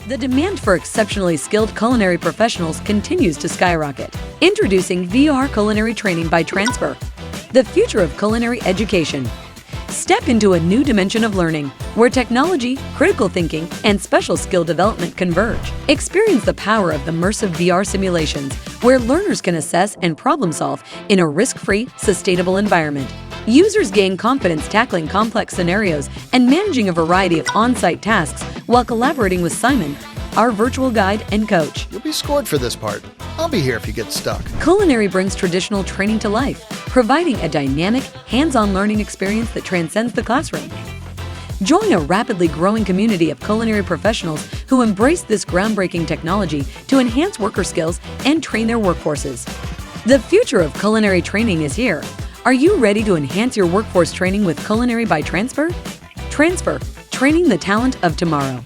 The demand for exceptionally skilled culinary professionals continues to skyrocket. Introducing VR Culinary Training by Transfr, the future of culinary education. Step into a new dimension of learning where technology, critical thinking, and special skill development converge. Experience the power of immersive VR simulations where learners can assess and problem solve in a risk-free, sustainable environment. Users gain confidence tackling complex scenarios and managing a variety of on-site tasks while collaborating with Simon, our virtual guide and coach. You'll be scored for this part. I'll be here if you get stuck. Culinary brings traditional training to life, providing a dynamic, hands-on learning experience that transcends the classroom. Join a rapidly growing community of culinary professionals who embrace this groundbreaking technology to enhance worker skills and train their workforces. The future of culinary training is here. Are you ready to enhance your workforce training with Culinary by Transfr? Transfr, training the talent of tomorrow.